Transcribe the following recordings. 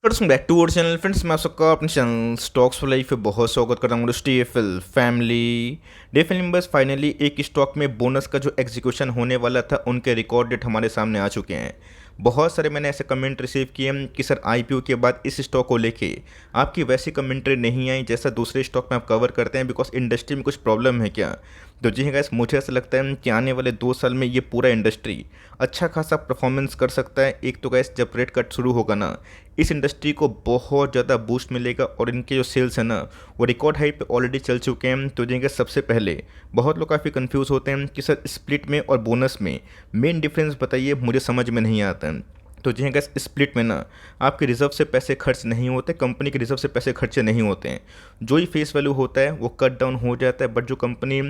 Welcome back to our channel friends. मैं आप सबका अपने चैनल स्टॉक्स फॉर लाइफ पे बहुत स्वागत करता हूँ। टीएफएल फैमिली डेफिल नंबर्स फाइनली एक स्टॉक में बोनस का जो एग्जीक्यूशन होने वाला था उनके रिकॉर्ड डेट हमारे सामने आ चुके हैं। बहुत सारे मैंने ऐसे कमेंट रिसीव किए कि सर आईपीओ के बाद इस स्टॉक को लेके आपकी वैसी कमेंट्री नहीं आई जैसा दूसरे स्टॉक में आप कवर करते हैं, बिकॉज इंडस्ट्री में कुछ प्रॉब्लम है क्या। तो जी गाइस, मुझे ऐसा लगता है कि आने वाले 2 साल में ये पूरा इंडस्ट्री अच्छा खासा परफॉर्मेंस कर सकता है। एक तो गाइस जब रेट कट शुरू होगा ना, इस इंडस्ट्री को बहुत ज़्यादा बूस्ट मिलेगा और इनके जो सेल्स है ना वो रिकॉर्ड हाई पे ऑलरेडी चल चुके हैं। तो जी गाइस, सबसे पहले बहुत लोग काफ़ी कंफ्यूज होते हैं कि सर स्प्लिट में और बोनस में मेन डिफरेंस बताइए, मुझे समझ में नहीं आता है। तो जी गैस, स्प्लिट में ना आपके रिजर्व से पैसे खर्च नहीं होते, कंपनी के रिजर्व से पैसे खर्चे नहीं होते हैं। जो ही फेस वैल्यू होता है वो कट डाउन हो जाता है, बट जो कंपनी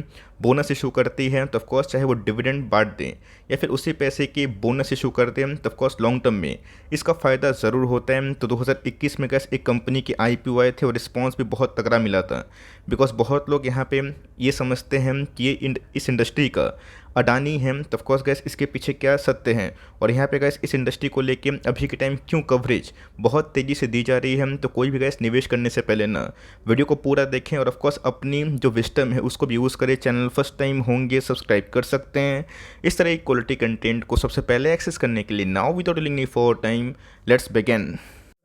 बोनस इशू करती है तो ऑफकोर्स चाहे वो डिविडेंड बांट दें या फिर उसी पैसे की बोनस इशू कर दें तो ऑफकोर्स लॉन्ग टर्म में इसका फ़ायदा ज़रूर होता है। तो 2021 में गैस एक कंपनी के आईपीओ आए थे और रिस्पॉन्स भी बहुत तगड़ा मिला था, बिकॉज बहुत लोग यहाँ पे ये समझते हैं कि ये इस इंडस्ट्री का अडानी है। तो ऑफकोर्स गैस इसके पीछे क्या सत्य हैं और यहाँ पे गैस इस इंडस्ट्री को लेके अभी के टाइम क्यों कवरेज बहुत तेज़ी से दी जा रही है। तो कोई भी गैस निवेश करने से पहले ना वीडियो को पूरा देखें और ऑफकोर्स अपनी जो विस्टम है उसको भी यूज़ करें। चैनल फर्स्ट टाइम होंगे सब्सक्राइब कर सकते हैं इस तरह की क्वालिटी कंटेंट को सबसे पहले एक्सेस करने के लिए। Now without delaying for time, let's begin.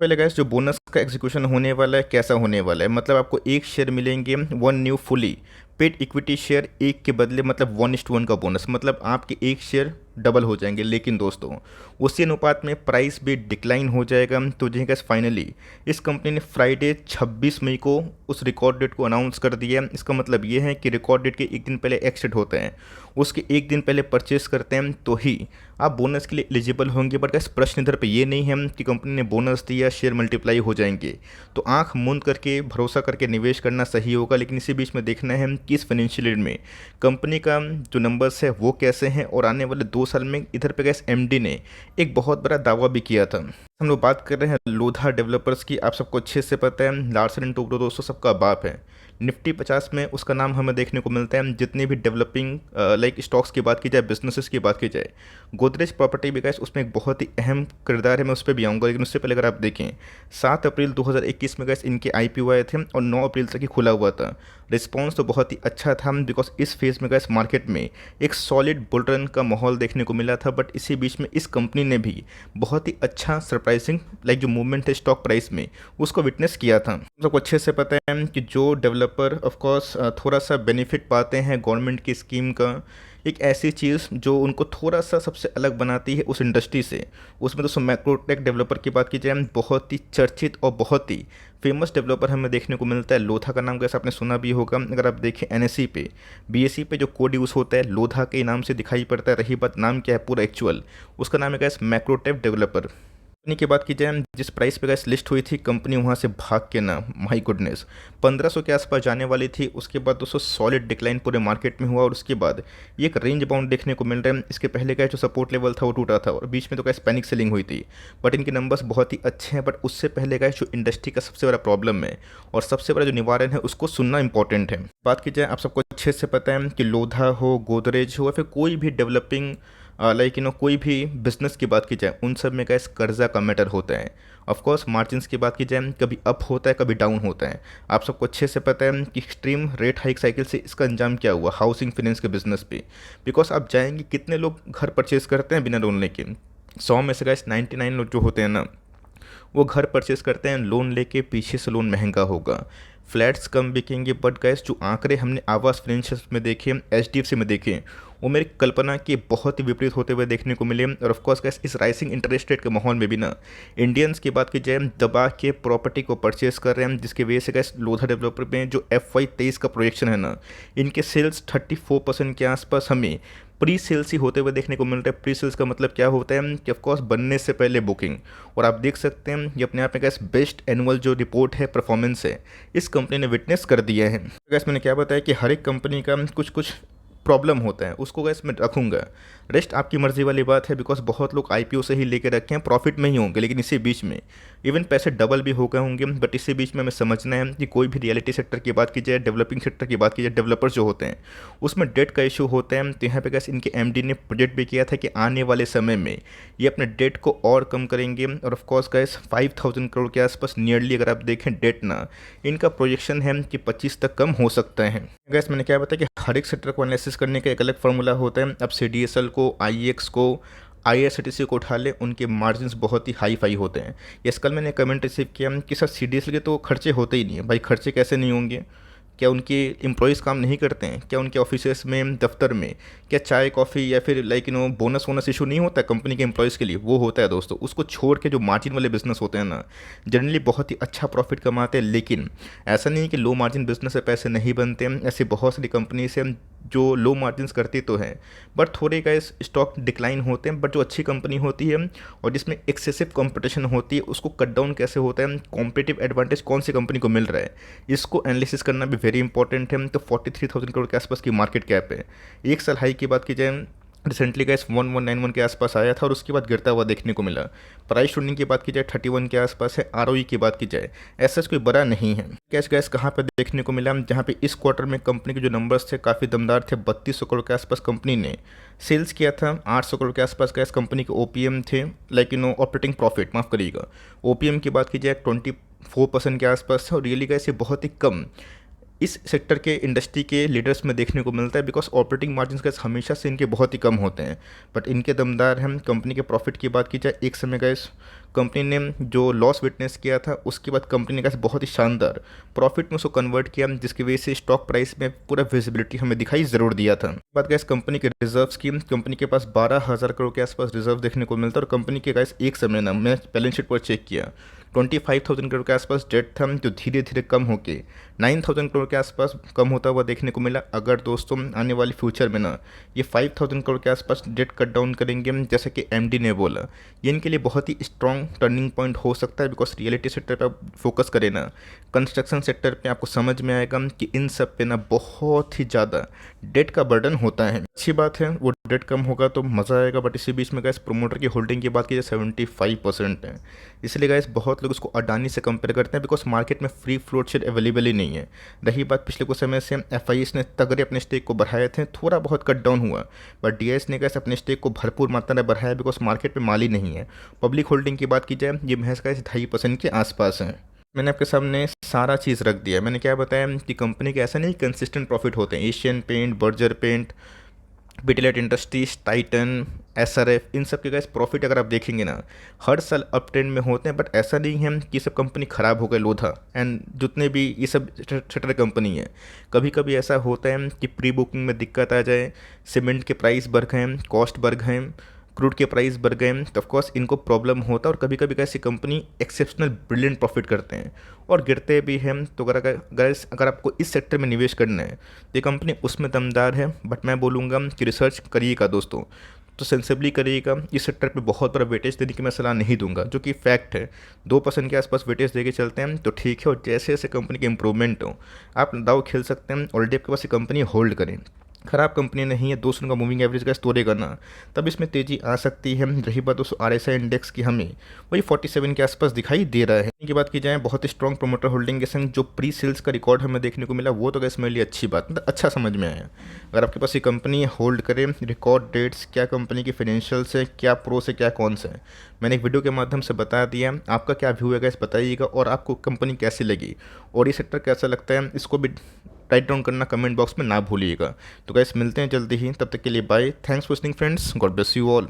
पहले गैस जो बोनस का एग्जीक्यूशन होने वाला है कैसा होने वाला है, मतलब आपको एक शेयर मिलेंगे, one new fully paid equity share, एक के बदले मतलब 1:1 का बोनस, मतलब आपके एक शेयर डबल हो जाएंगे। लेकिन दोस्तों उसी अनुपात में प्राइस भी डिक्लाइन हो जाएगा। तो जी गैस फाइनली इस कंपनी ने फ्राइडे 26 मई को उस रिकॉर्ड डेट को अनाउंस कर दिया। इसका मतलब ये है कि रिकॉर्ड डेट के एक दिन पहले एक्सिट होते हैं, उसके एक दिन पहले परचेस करते हैं तो ही आप बोनस के लिए एलिजिबल होंगे। बट गैस प्रश्न इधर पे ये नहीं है कि कंपनी ने बोनस दिया शेयर मल्टीप्लाई हो जाएंगे, तो आंख मूंद करके भरोसा करके निवेश करना सही होगा। लेकिन इसी बीच में देखना है कि इस फाइनेंशियल ईयर में कंपनी का जो नंबर्स है वो कैसे हैं और आने वाले 2 साल में इधर पे गैस एमडी ने एक बहुत बड़ा दावा भी किया था। हम लोग बात कर रहे हैं लोधा डेवलपर्स की। आप सबको अच्छे से पता है लार्सन एंड टुब्रो दोस्तों सबका बाप है। निफ्टी 50 में उसका नाम हमें देखने को मिलता है। जितने भी डेवलपिंग लाइक स्टॉक्स की बात की जाए, बिजनेसेस की बात की जाए, गोदरेज प्रॉपर्टी भी गैस उसमें एक बहुत ही अहम किरदार है। मैं उस पर भी आऊँगा, लेकिन उससे पहले अगर आप देखें 7 अप्रैल 2021 में गैस इनके आईपीओ आए थे और 9 अप्रैल तक ही खुला हुआ था। रिस्पॉन्स तो बहुत ही अच्छा था, बिकॉज इस फेज़ में गैस मार्केट में एक सॉलिड बुल रन का माहौल देखने को मिला था। बट इसी बीच में इस कंपनी ने भी बहुत ही अच्छा सरप्राइजिंग लाइक जो मूवमेंट है स्टॉक प्राइस में उसको विटनेस किया था। सबको अच्छे से पता है कि जो डेवलपर ऑफ कोर्स थोड़ा सा बेनिफिट पाते हैं गवर्नमेंट की स्कीम का, एक ऐसी चीज़ जो उनको थोड़ा सा सबसे अलग बनाती है उस इंडस्ट्री से, उसमें दोस्तों मैक्रोटेक डेवलपर की बात की जाए, बहुत ही चर्चित और बहुत ही फेमस डेवलपर हमें देखने को मिलता है। लोधा का नाम कैसे आपने सुना भी होगा। अगर आप देखें एनएसई पे, बीएसई पे जो कोड यूज़ होता है लोधा के नाम से दिखाई पड़ता है। रही बात नाम क्या है पूरा एक्चुअल, उसका नाम है गैस मैक्रोटेक डेवलपर। कंपनी की बात की जाए, जिस प्राइस पे गैस लिस्ट हुई थी कंपनी वहाँ से भाग के ना माई गुडनेस 1500 के आसपास जाने वाली थी। उसके बाद दोस्तों सॉलिड डिक्लाइन पूरे मार्केट में हुआ और उसके बाद ये एक रेंज बाउंड देखने को मिल रहा है। इसके पहले का जो सपोर्ट लेवल था वो टूटा था और बीच में तो गैस पैनिक सेलिंग हुई थी। बट इनके नंबर्स बहुत ही अच्छे हैं। बट उससे पहले का जो इंडस्ट्री का सबसे बड़ा प्रॉब्लम है और सबसे बड़ा जो निवारण है उसको सुनना इंपॉर्टेंट है। बात की जाए, आप सबको अच्छे से पता है कि लोधा हो, गोदरेज हो या फिर कोई भी डेवलपिंग लाइक कोई भी बिजनेस की बात की जाए, उन सब में गैस कर्जा का मैटर होता है। ऑफकोर्स मार्जिन्स की बात की जाए, कभी अप होता है कभी डाउन होता है। आप सबको अच्छे से पता है कि एक्सट्रीम रेट हाइक साइकिल से इसका अंजाम क्या हुआ हाउसिंग फाइनेंस के बिजनेस पे। बिकॉज आप जाएंगे कितने लोग घर परचेज करते हैं बिना लोन लेके, 100 में से गैस 99 लोग जो होते हैं ना वो घर परचेस करते हैं लोन लेके, पीछे से लोन महंगा होगा, फ्लैट्स कम बिकेंगे। बट गैस जो आंकड़े हमने आवास फाइनेंशियल में देखे, एचडीएफसी में देखे, वो मेरी कल्पना के बहुत ही विपरीत होते हुए देखने को मिले। और ऑफकोर्स गैस इस राइसिंग इंटरेस्ट रेट के माहौल में भी ना इंडियंस की बात की जाए दबा के प्रॉपर्टी को परचेस कर रहे हैं, जिसकी वजह से गैस लोधा डेवलपर में जो FY23 का प्रोजेक्शन है ना, इनके सेल्स 34% के आसपास हमें प्री सेल्स ही होते हुए देखने को मिल रहा है। प्री सेल्स का मतलब क्या होता है कि ऑफकोर्स बनने से पहले बुकिंग। और आप देख सकते हैं ये अपने आप में गैस बेस्ट एनुअल जो रिपोर्ट है परफॉर्मेंस है इस कंपनी ने विटनेस कर दिया है। गैस मैंने क्या बताया कि हर एक कंपनी का कुछ कुछ प्रॉब्लम होता है, उसको गैस मैं रखूँगा, रेस्ट आपकी मर्जी वाली बात है। बिकॉज बहुत लोग आईपीओ से ही लेके रखे हैं, प्रॉफिट में ही होंगे, लेकिन इसी बीच में इवन पैसे डबल भी हो गए होंगे। बट इसी बीच में हमें समझना है कि कोई भी रियलिटी सेक्टर की बात की जाए, डेवलपिंग सेक्टर की बात की जाए, डेवलपर्स जो होते हैं उसमें डेट का इशू होता है। तो यहाँ पे गैस इनके एमडी ने प्रोजेक्ट भी किया था कि आने वाले समय में ये अपने डेट को और कम करेंगे। और ऑफकोर्स गैस 5000 करोड़ के आसपास नियरली अगर आप देखें डेट ना, इनका प्रोजेक्शन है कि 25 तक कम हो सकता है। गैस मैंने क्या बताया कि हर एक सेक्टर को एनालिसिस करने का एक अलग फार्मूला होता है। अब CDSL को, IEX को, IRCTC को उठा ले, उनके मार्जिन्स बहुत ही हाई फाई होते हैं। यस, कल मैंने कमेंट रिसीव किया कि सर CDSL के तो खर्चे होते ही नहीं है। भाई खर्चे कैसे नहीं होंगे? क्या उनके एम्प्लॉयज़ काम नहीं करते हैं? क्या उनके ऑफिसेस में, दफ्तर में क्या चाय कॉफ़ी या फिर बोनस वोनस इशू नहीं होता है कंपनी के एम्प्लॉयज़ के लिए? वो होता है दोस्तों। उसको छोड़ के जो मार्जिन वाले बिजनेस होते हैं ना, जनरली बहुत ही अच्छा प्रॉफिट कमाते हैं। लेकिन ऐसा नहीं है कि लो मार्जिन बिजनेस से पैसे नहीं बनते हैं। ऐसी बहुत सारी कंपनीज हैं जो लो मार्जिन करती तो हैं, बट थोड़े का स्टॉक डिक्लाइन होते हैं। बट जो अच्छी कंपनी होती है और जिसमें एक्सेसिव कंपटीशन होती है, उसको कट डाउन कैसे होता है, कॉम्पिटिटिव एडवांटेज कौन सी कंपनी को मिल रहा है, इसको एनालिसिस करना भी वेरी इंपॉर्टेंट है। तो 43,000 करोड़ के आसपास की मार्केट कैप है। एक साल हाई की बात की जाए, रिसेंटली गैस 1191 के आसपास आया था और उसके बाद गिरता हुआ देखने को मिला। प्राइस ट्रेंडिंग की बात की जाए 31 के आसपास है। ROE की बात की जाए ऐसा कोई बड़ा नहीं है। कैश गैस कहाँ पे देखने को मिला, जहाँ पे इस क्वार्टर में कंपनी के जो नंबर्स थे काफ़ी दमदार थे। 3200 करोड़ के आसपास कंपनी ने सेल्स किया था। 800 करोड़ के आसपास गैस कंपनी के OPM थे, ऑपरेटिंग प्रॉफिट, माफ़ करिएगा। OPM की बात की जाए 24% के आसपास है। और रियली गैस ये बहुत ही कम इस सेक्टर के इंडस्ट्री के लीडर्स में देखने को मिलता है, बिकॉज ऑपरेटिंग मार्जिन गैस हमेशा से इनके बहुत ही कम होते हैं। बट इनके दमदार हैं। कंपनी के प्रॉफिट की बात की जाए, एक समय गैस कंपनी ने जो लॉस विटनेस किया था, उसके बाद कंपनी ने गैस बहुत ही शानदार प्रॉफिट में उसको कन्वर्ट किया, जिसकी वजह से स्टॉक प्राइस में पूरा विजिबिलिटी हमें दिखाई ज़रूर दिया था। बात गैस कंपनी के रिजर्व्स की, कंपनी के पास 12,000 करोड़ के आसपास रिजर्व देखने को मिलता है। और कंपनी के गैस एक समय ना, मैं बैलेंस शीट पर चेक किया, 25,000 करोड़ के आसपास डेट था, जो धीरे धीरे कम होके 9,000 करोड़ के आसपास कम होता हुआ देखने को मिला। अगर दोस्तों आने वाले फ्यूचर में ना ये 5,000 करोड़ के आसपास डेट कट डाउन करेंगे, जैसे कि MD ने बोला, ये इनके लिए बहुत ही स्ट्रॉन्ग टर्निंग पॉइंट हो सकता है। बिकॉज रियलिटी सेक्टर पे आप फोकस करें ना, कंस्ट्रक्शन सेक्टर पे आपको समझ में आएगा कि इन सब पे ना बहुत ही ज़्यादा डेट का बर्डन होता है। अच्छी बात है, वो डेट कम होगा तो मज़ा आएगा। बट इसी बीच में गैस प्रोमोटर की होल्डिंग की बात की जाए 75% है। इसलिए गैस बहुत लोग उसको अडानी से कंपेयर करते हैं, बिकॉज मार्केट में फ्री फ्लोट शेयर अवेलेबल ही नहीं है। रही बात पिछले कुछ समय से FIS ने तगड़े अपने स्टेक को बढ़ाए थे, थोड़ा बहुत कट डाउन हुआ। बट DIS ने गैस अपने स्टेक को भरपूर मात्रा में बढ़ाया, बिकॉज मार्केट में माल ही नहीं है। पब्लिक होल्डिंग की बात की जाए, ये महज गैस 2.5% के आसपास है। मैंने आपके सामने सारा चीज़ रख दिया। मैंने क्या बताया कि कंपनी के ऐसा नहीं कंसिस्टेंट प्रॉफिट होते हैं। Asian paint, Berger paint, Pidilite industries, Titan, SRF, इन सब के गैस प्रॉफिट अगर आप देखेंगे ना, हर साल अप ट्रेंड में होते हैं। बट ऐसा नहीं है कि सब कंपनी ख़राब हो गए, लोधा एंड जितने भी ये सब शटर कंपनी है। कभी कभी ऐसा होता है कि प्री बुकिंग में दिक्कत आ जाए, सीमेंट के प्राइस बढ़ गए, कॉस्ट बढ़ गए, क्रूड के प्राइस बढ़ गए, तो ऑफकोर्स इनको प्रॉब्लम होता है। और कभी कभी ऐसी कंपनी एक्सेप्शनल ब्रिलियंट प्रॉफिट करते हैं और गिरते भी हैं। तो अगर आपको इस सेक्टर में निवेश करना है तो ये कंपनी उसमें दमदार है। बट मैं बोलूँगा कि रिसर्च करिएगा दोस्तों, तो सेंसिबली करिएगा। इस सेक्टर पे बहुत बड़ा वेटेज देने की मैं सलाह नहीं दूंगा, जो कि फैक्ट है। 2% के आसपास वेटेज देके चलते हैं तो ठीक है। और जैसे जैसे कंपनी की इंप्रूवमेंट हो, आप दाव खेल सकते हैं। ऑलरेडी आपके पास ये कंपनी होल्ड करें, खराब कंपनी नहीं है, 200 का मूविंग एवरेज का तोड़ेगा ना, तब इसमें तेज़ी आ सकती है। रही बात दोस्तों RSI इंडेक्स की, हमें वही 47 के आसपास दिखाई दे रहा है। की बात की जाए, बहुत ही स्ट्रॉन्ग प्रोमोटर होल्डिंग के संग जो प्री सेल्स का रिकॉर्ड हमें देखने को मिला, वो तो गैस मेरे लिए अच्छी बात, मतलब अच्छा समझ में आया। अगर आपके पास ये कंपनी होल्ड करे, रिकॉर्ड डेट्स, क्या कंपनी की फाइनेंशियल्स है, क्या प्रोस है, क्या कॉन्स है, मैंने एक वीडियो के माध्यम से बता दिया। आपका क्या व्यू है गैस बताइएगा, और आपको कंपनी कैसी लगी और ये सेक्टर कैसा लगता है, इसको भी राइट डाउन करना कमेंट बॉक्स में ना भूलिएगा। तो गैस मिलते हैं जल्दी ही, तब तक के लिए bye. Thanks for listening friends, God bless you all.